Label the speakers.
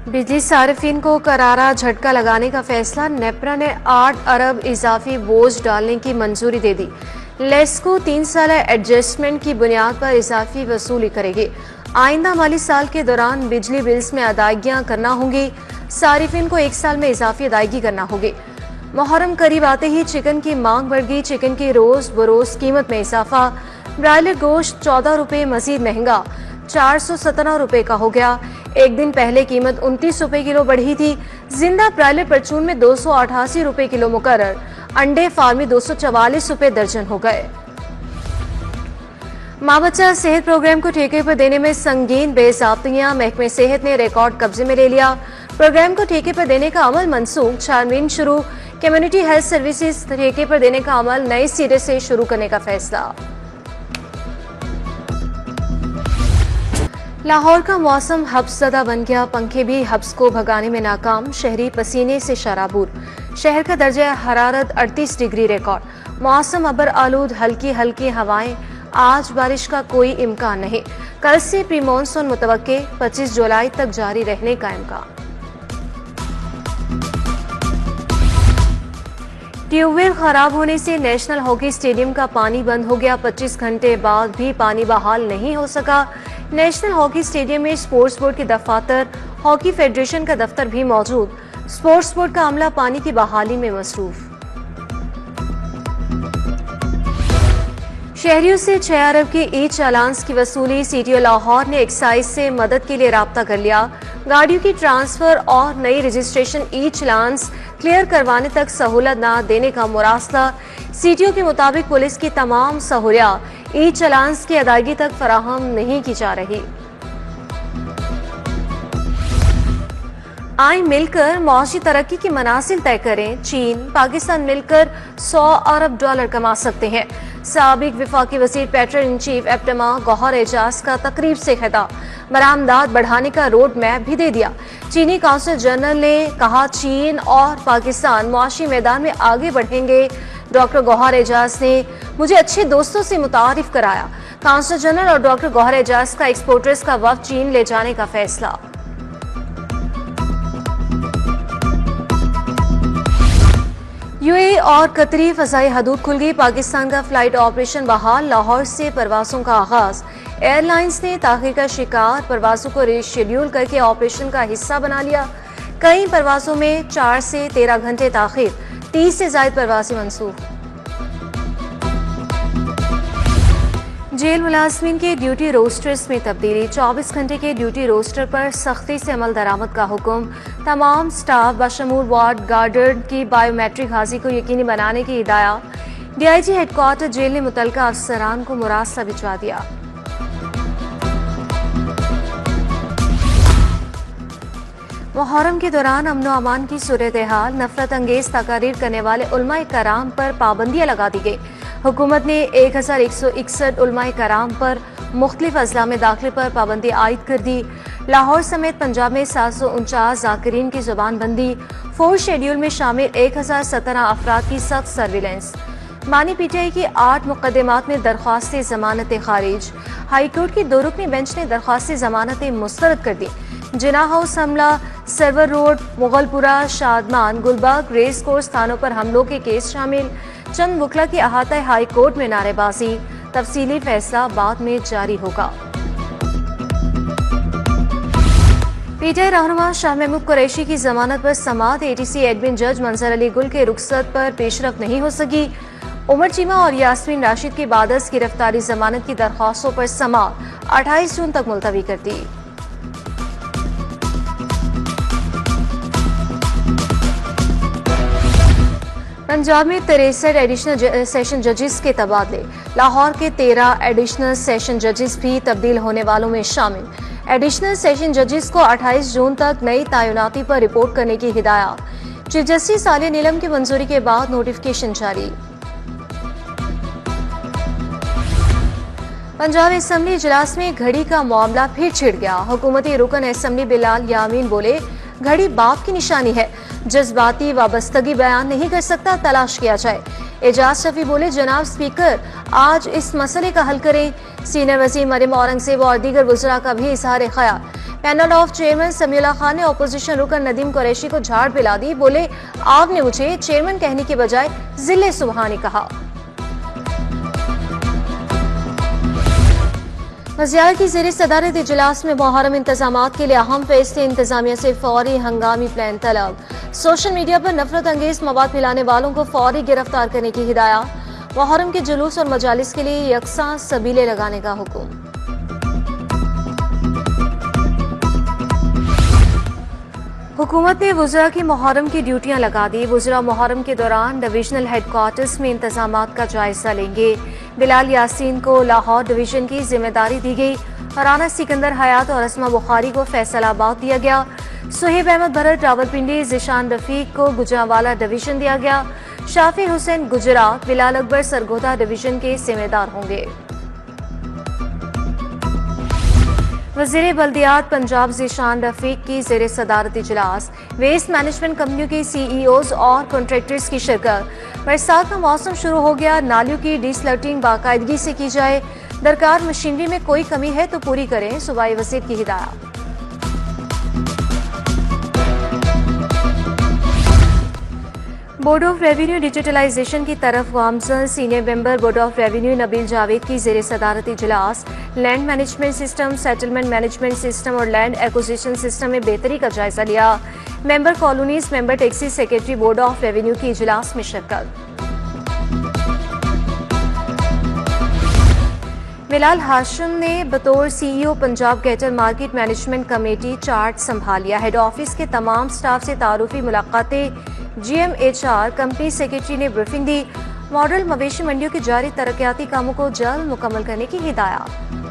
Speaker 1: बिजली सार्फिन को करारा झटका लगाने का फैसला। नेपरा ने 8 अरब इजाफी बोझ डालने की मंजूरी दे दी। लेस्को 3 साल एडजस्टमेंट की बुनियाद पर इजाफी वसूली करेगी। आइंदा माली साल के दौरान बिजली बिल्स में अदायगियां करना होंगी। सारिफिन को 1 साल में इजाफी अदायगी करना होगी। मुहर्रम करीब आते ही चिकन की मांग बढ़ गई। चिकन की रोज बरोज कीमत में इजाफा। ब्रायलर गोश्त 14 रुपये मजीद महंगा 417 रुपये का हो गया। एक दिन पहले कीमत 29 रुपये किलो बढ़ी थी। जिंदा ब्रायलर परचून में 288 रुपये किलो मुकर्रर। अंडे फार्मी 244 रुपये दर्जन हो गए। माँ बच्चा सेहत प्रोग्राम को ठेके पर देने में संगीन बेज़ाब्तियां। महकमे सेहत ने रिकॉर्ड कब्जे में ले लिया। प्रोग्राम को ठेके पर देने का अमल मनसूख। छानबीन शुरू। कम्युनिटी हेल्थ सर्विसेज ठेके पर देने का अमल नए सिरे से शुरू करने का फैसला। लाहौर का मौसम हब्सज़दा बन गया। पंखे भी हब्स को भगाने में नाकाम। शहरी पसीने से शराबूर। शहर का दर्जा हरारत 38 डिग्री रिकॉर्ड। मौसम अबर आलूद। हल्की हल्की हवाएं। आज बारिश का कोई इम्कान नहीं। कल से प्री मानसून मुतवक्के। 25 जुलाई तक जारी रहने का इम्कान। ट्यूबवेल खराब होने से नेशनल हॉकी स्टेडियम का पानी बंद हो गया। 25 घंटे बाद भी पानी बहाल नहीं हो सका। नेशनल हॉकी स्टेडियम में स्पोर्ट्स बोर्ड के दफातर, हॉकी फेडरेशन का दफ्तर भी मौजूद। स्पोर्ट्स बोर्ड का अमला पानी की बहाली में मसरूफ। शहरियों से 6 अरब के ई चालान्स की वसूली। सीटीओ लाहौर ने एक्साइज से मदद के लिए राब्ता कर लिया। गाड़ियों की ट्रांसफर और नई रजिस्ट्रेशन ई चालान्स क्लियर करवाने तक सहूलत न देने का मुरासला। सीटीओ के मुताबिक पुलिस की तमाम सहूलियात ई चालान्स की अदायगी तक फराहम नहीं की जा रही। आए मिलकर मौशी तरक्की की मनासिल तय करें। चीन पाकिस्तान मिलकर 100 अरब डॉलर कमा सकते हैं। साबिक विफाकी वज़ीर patron in chief APTMA Gohar Ejaz का तकरीब से खिताब। बरामदात बढ़ाने का रोड मैप भी दे दिया। चीनी काउंसिल जनरल ने कहा चीन और पाकिस्तान मुआशी मैदान में आगे बढ़ेंगे। डॉक्टर गौहर एजाज ने मुझे अच्छे दोस्तों से मुतारिफ कराया। काउंसिल जनरल और डॉक्टर गौहर एजाज का एक्सपोर्टर्स का वफ्द चीन ले जाने का फैसला। यूएई और कतरी फजाई हदूद खुल गई। पाकिस्तान का फ्लाइट ऑपरेशन बहाल। लाहौर से परवासों का आगाज। एयरलाइंस ने ताखीर का शिकार परवासों को रीशेड्यूल करके ऑपरेशन का हिस्सा बना लिया। कई परवासों में 4 से 13 घंटे ताखीर। 30 से ज्यादा परवासी मंसूख। जेल मुलाजमीन के ड्यूटी रोस्टर्स में तब्दीली। 24 घंटे के ड्यूटी रोस्टर पर सख्ती से अमल दरामद का हुक्म। तमाम स्टाफ बशमूल वार्ड गार्डर की बायोमेट्रिक हाजिरी को यकीनी बनाने की हिदायत। डीआईजी हेडक्वार्टर जेल ने मुतल्लिका अफसरान को मुरासला भिजवा दिया। मुहर्रम के दौरान अमन व अमान की सूरत हाल। नफरत अंगेज तकारीर करने वाले उलमाए कराम पर पाबंदियां लगा दी गई। हुकूमत ने 1161 उलमाए कराम पर मुख्तलिफ अजला में दाखिले पर पाबंदी आयद कर दी। लाहौर समेत पंजाब में 749 जाकिरीन की जुबानबंदी। 4 शेड्यूल में शामिल 1017 अफराद की सख्त सर्विलेंस। मानी पीटीआई की 8 मुकदमात में दरख्वास्त जमानतें खारिज। हाईकोर्ट की 2 रुकनी बेंच ने दरख्वास्त जमानतें मुस्तरद कर दी। जिना हाउस हमला, Sarwar road, Mughalpura, Shadman, Gulbagh, race course थानों पर हमलों के केस शामिल। चंद वकला की अहाता हाई कोर्ट में नारेबाजी। तफसीली फैसला बाद में जारी होगा। पीटीआई रहनुमा शाह महमूद कुरैशी की जमानत पर समाअत। एटीसी एडमिन जज मंजर अली गुल के रुखसत पर पेशरफ नहीं हो सकी। उमर चीमा और यास्मीन राशिद की बादस गिरफ्तारी जमानत की दरख्वास्तों पर समाअत 28 जून तक मुलतवी कर दी। पंजाब में 63 एडिशनल सेशन जजेस के तबादले। लाहौर के 13 एडिशनल सेशन जजेस भी तब्दील होने वालों में शामिल। एडिशनल सेशन जजेस को 28 जून तक नई तैनाती पर रिपोर्ट करने की हिदायत। चीफ जस्टिस आलिया नीलम की मंजूरी के बाद नोटिफिकेशन जारी। पंजाब असेंबली इजलास में घड़ी का मामला फिर छिड़ गया। हुकूमती रुकन असेंबली बिलाल यामीन बोले घड़ी बाप की निशानी है। जज्बाती वाबस्तगी बयान नहीं कर सकता, तलाश किया जाए। एजाज शफी बोले जनाब स्पीकर आज इस मसले का हल करें। सीनियर वज़ीर मरियम औरंगजेब और दीगर वज़रा का भी इजहार ख्याल। Panel of chairman Samiullah Khan ने ऑपोजिशन रुकन नदीम कुरैशी को झाड़ पिला दी। बोले, आपने मुझे चेयरमैन कहने के बजाय जिले सुबहानी कहा। वज़ीर की ज़ेर सदारत इजलास में मुहर्रम इंतजामात के लिए अहम फैसले, इंतजामिया से फौरी हंगामी प्लान तलब। सोशल मीडिया पर नफरत अंगेज मवाद फैलाने वालों को फौरी गिरफ्तार करने की हिदायत। मुहर्रम के जुलूस और मजालिस के लिए यकसा सबीले लगाने का हुक्म। हुकूमत ने वुज़रा की मुहर्रम की ड्यूटियां लगा दी। वुज़रा मुहर्रम के दौरान डिवीजनल हेडक्वार्टर्स में इंतजामात का जायजा लेंगे। बिलाल यासीन को लाहौर डिवीजन की जिम्मेदारी दी गई। राना सिकंदर हयात और असमा बुखारी को फैसलाबाद दिया गया। सुहेब अहमद भरत रावलपिंडी, ज़िशान रफीक को गुजरांवाला डिवीजन दिया गया। शाफी हुसैन गुजरात, बिलाल अकबर सरगोदा डिवीजन के जिम्मेदार होंगे। वज़ीर बल्दियात पंजाब ज़िशान रफीक की ज़ेर सदारत इजलास। वेस्ट मैनेजमेंट कंपनियों के CEOs और कॉन्ट्रैक्टर्स की शिरकत। बरसात का मौसम शुरू हो गया, नालियों की डिसलटिंग बाकायदगी से की जाए। दरकार मशीनरी में कोई कमी है तो पूरी करें, सूबाई वज़ीर की हिदायत। बोर्ड ऑफ रेवेन्यू डिजिटलाइजेशन की तरफ गामजन। Senior member board of revenue Nabeel Javed की ज़ेर सदारत इजलास। Land management system, settlement management system और लैंड एक्विजिशन सिस्टम में बेहतरी का जायजा लिया। Member colonies, member taxes secretary board of revenue की इजलास में शिरकत। बिलाल हाशिम ने बतौर CEO पंजाब गेटर मार्केट मैनेजमेंट कमेटी चार्ज संभालिया। हेड ऑफिस के तमाम स्टाफ से तारुफी मुलाकातें। GMHR कंपनी सेक्रेटरी ने ब्रीफिंग दी। मॉडल मवेशी मंडियों के जारी तरक्याती कामों को जल्द मुकम्मल करने की हिदायत।